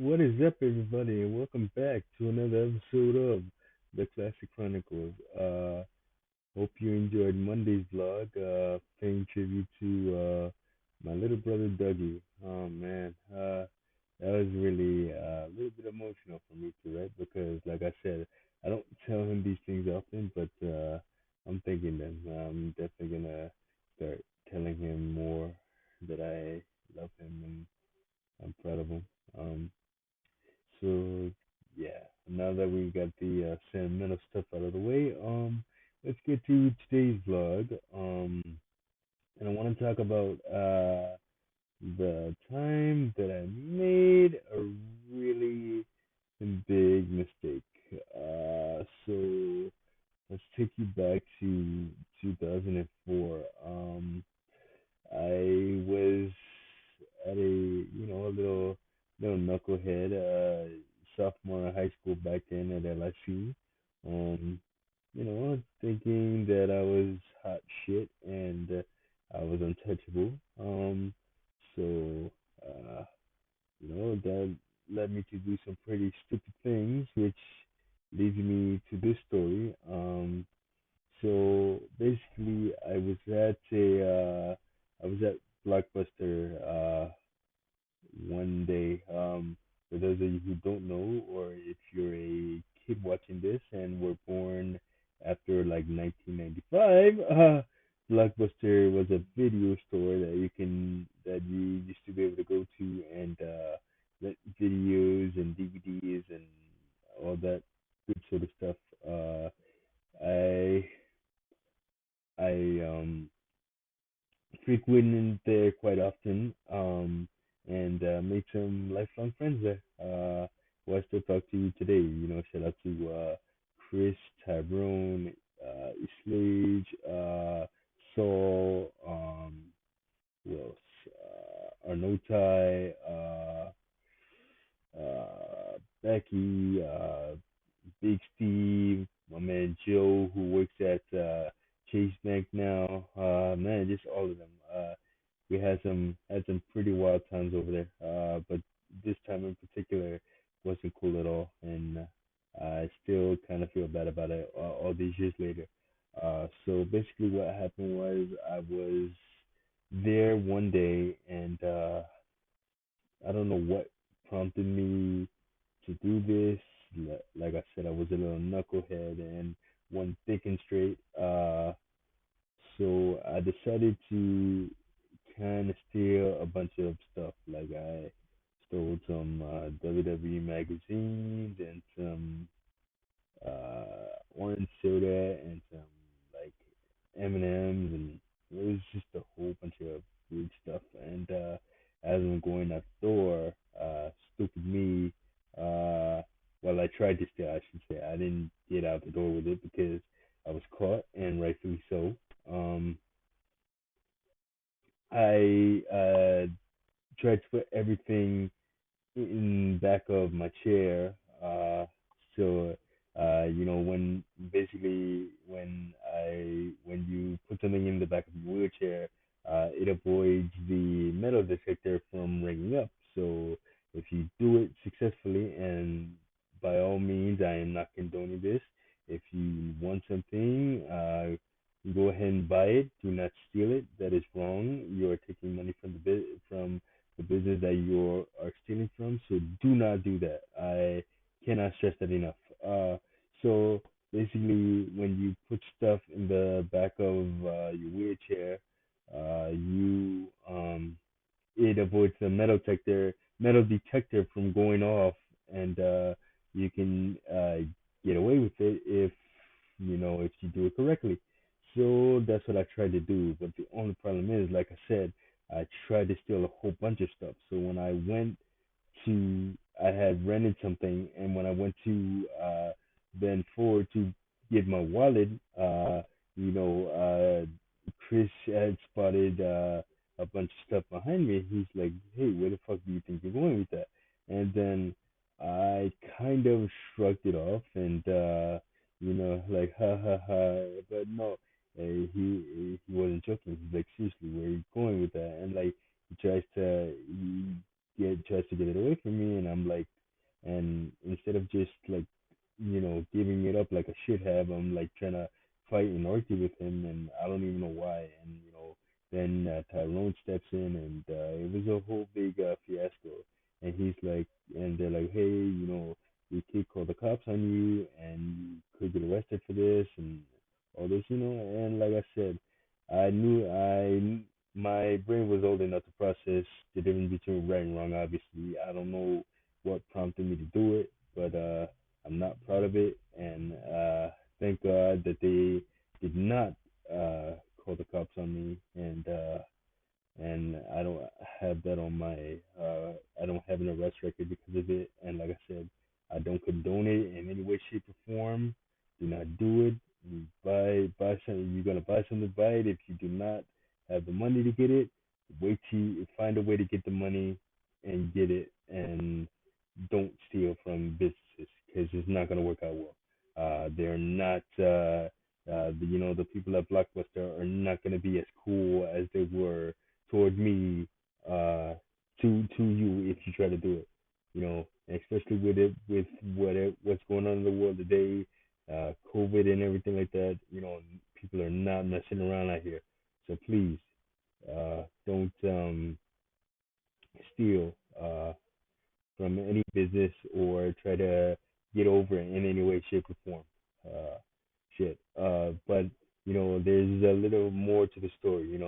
What is up, everybody, and welcome back to another episode of the Classic Chronicles. Hope you enjoyed Monday's vlog, paying tribute to my little brother Dougie. Oh man, that was really a little bit emotional for me too, right? Because, like I said, I don't tell him these things often, but I'm thinking them. I'm definitely gonna start telling him more that I love him and I'm proud of him. Um, so yeah, now that we got the sentimental stuff out of the way, let's get to today's vlog. And I want to talk about the time that I made a really big mistake. So let's take you back to 2004. I was at a little knucklehead, sophomore in high school back then at LSU. Um, thinking that I was hot shit and I was untouchable. So, uh, that led me to do some pretty stupid things, which leads me to this story. So basically, I was at Blockbuster one day. For those of you who don't know, or if you're a kid watching this and were born after like 1995, Blockbuster was a video store that you used to be able to go to and rent videos and DVDs and all that good sort of stuff. I I frequented there quite often, and made some lifelong friends there. Who I still talk to today. Shout out to Chris, Tyrone, Islage, Saul, who else? Arnotai, Becky, Big Steve, my man Joe, who works at Chase Bank now. Man, just all of them. We had some pretty wild times over there. But this time in particular wasn't cool at all, and I still kind of feel bad about it all these years later. So basically, what happened was I was there one day, and I don't know what prompted me to do this. Like I said, I was a little knucklehead and one thinking straight. So I decided to kind of steal a bunch of stuff. Like I stole some WWE magazines and some orange soda and some like M&Ms, and it was just a whole bunch of weird stuff. And as I'm going out the door, stupid me, uh, well, I tried to steal, I should say. I didn't get out the door with it because I was caught, and rightfully so. Um, I tried to put everything in back of my chair. So when basically when you put something in the back of your wheelchair, it avoids the metal detector from ringing up. So if you do it successfully, and by all means, I am not condoning this. If you want something, go ahead and buy it. Do not steal it. That is wrong. You are taking money from the business that you are stealing from. So do not do that. I cannot stress that enough. So basically, when you put stuff in the back of your wheelchair, you it avoids the metal detector from going off, and you can get away with it if you do it correctly. So that's what I tried to do. But the only problem is, like I said, I tried to steal a whole bunch of stuff. So when I had rented something, and when I went to Ben Ford to get my wallet, you know, Chris had spotted a bunch of stuff behind me. He's like, "Hey, where the fuck do you think you're going with that?" And then I kind of shrugged it off, and like, ha ha ha. But no, he wasn't joking. He's like, seriously, where are you going with that? And like, he tries to get it away from me, and I'm like, and instead of just like, giving it up like I should have, I'm like trying to fight and argue with him, and I don't even know why. And then Tyrone steps in, and it was a whole big fiasco. And he's like, and they're like, hey, we could call the cops on you, and you could get arrested for this, and all this, And like I said, my brain was old enough to process the difference between right and wrong. Obviously, I don't know what prompted me to do it, but I'm not proud of it, and thank God that they did not call the cops on me, and I don't have that on my I don't have an arrest record because of it. And like I said, I don't condone it in any way, shape, or form. Do not do it. You buy something. You're gonna buy something, buy it. If you do not have the money to get it, wait till you find a way to get the money and get it, and don't steal from businesses because it's not gonna work out well. They're not. The people at Blockbuster are not going to be as cool as they were toward me to you if you try to do it. Especially with what's going on in the world today, COVID and everything like that. People are not messing around out here. So please, don't steal from any business or try to get over it in any way, shape, or form. Shit. But there's a little more to the story.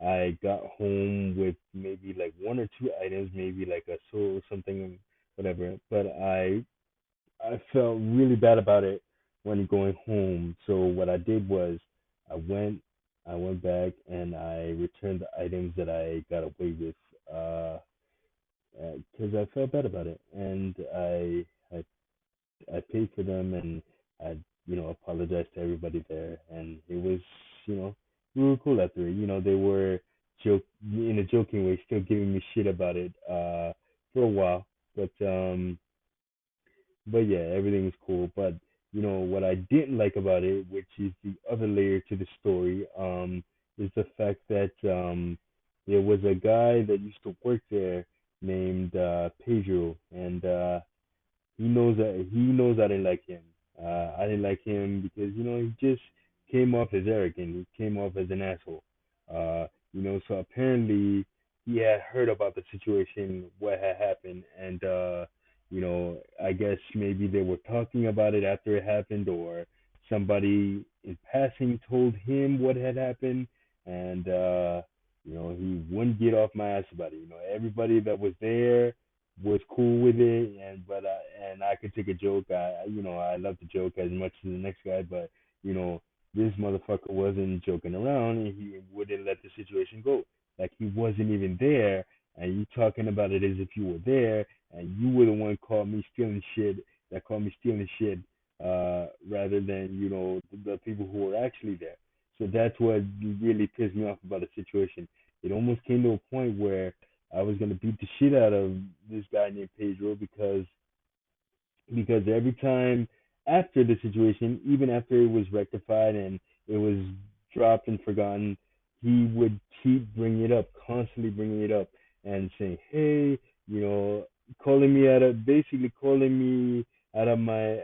I got home with maybe like one or two items, maybe like a soul something, whatever. But I felt really bad about it when going home. So what I did was I went I went back and I returned the items that I got away with. Because I felt bad about it, and I paid for them, and I apologized to everybody there, and it was you know we were cool after it. They were joke in a joking way, still giving me shit about it for a while, but yeah, everything was cool. But what I didn't like about it, which is the other layer to the story, is the fact that there was a guy that used to work there named Pedro, and he knows I didn't like him. I didn't like him because he just came off as arrogant. He came off as an asshole. So apparently he had heard about the situation, what had happened, and I guess maybe they were talking about it after it happened, or somebody in passing told him what had happened, and he wouldn't get off my ass about it. Everybody that was there was cool with it, and I could take a joke. I love to joke as much as the next guy, but you know this motherfucker wasn't joking around, and he wouldn't let the situation go. Like he wasn't even there, and you talking about it as if you were there, and you were the one called me stealing shit. That called me stealing shit, rather than the people who were actually there. So that's what really pissed me off about the situation. It almost came to a point where I was gonna beat the shit out of this guy named Pedro because every time after the situation, even after it was rectified and it was dropped and forgotten, he would keep bringing it up, constantly bringing it up, and saying, "Hey, you know, basically calling me out of my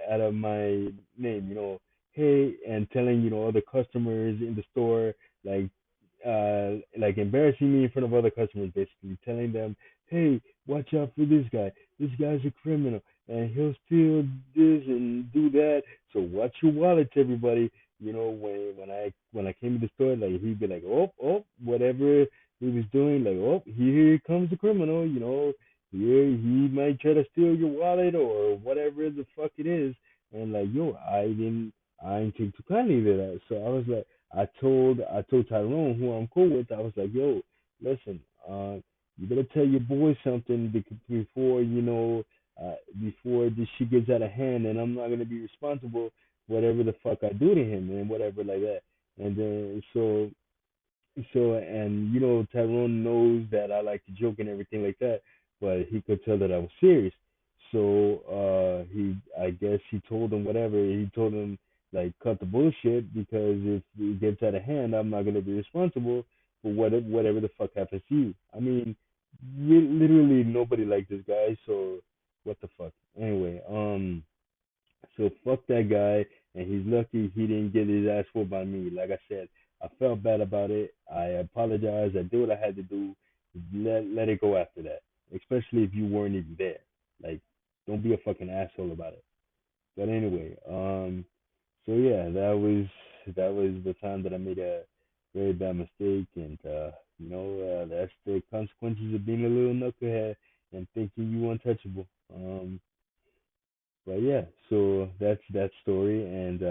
name, hey, and telling other customers in the store like like embarrassing me in front of other customers, basically telling them, "Hey, watch out for this guy. This guy's a criminal, and he'll steal this and do that. So watch your wallets, everybody." When I came to the store, like he'd be like, "Oh, oh, whatever he was doing, like, oh, here comes the criminal. Here he might try to steal your wallet or whatever the fuck it is." And like, yo, I didn't take too kindly to that. So I was like, I told Tyrone, who I'm cool with, I was like, yo, listen, you better tell your boy something before before this shit gets out of hand, and I'm not gonna be responsible for whatever the fuck I do to him and whatever like that. And then and Tyrone knows that I like to joke and everything like that, but he could tell that I was serious. So I guess he told him whatever. He told him like cut the bullshit because if it gets out of hand, I'm not gonna be responsible for whatever the fuck happens to you. I mean, literally nobody liked this guy. So what the fuck? Anyway, so fuck that guy, and he's lucky he didn't get his ass whooped by me. Like I said, I felt bad about it. I apologize. I did what I had to do. Let it go after that. Especially if you weren't even there. Like, don't be a fucking asshole about it. But anyway, so yeah, that was the time that I made a very bad mistake, and that's the consequences of being a little knucklehead and thinking you untouchable. But yeah, so that's that story, and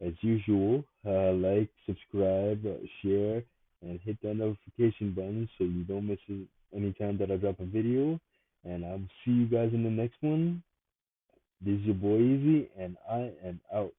as usual, like, subscribe, share, and hit that notification button so you don't miss it anytime that I drop a video. And I'll see you guys in the next one. This is your boy Easy, and I am out.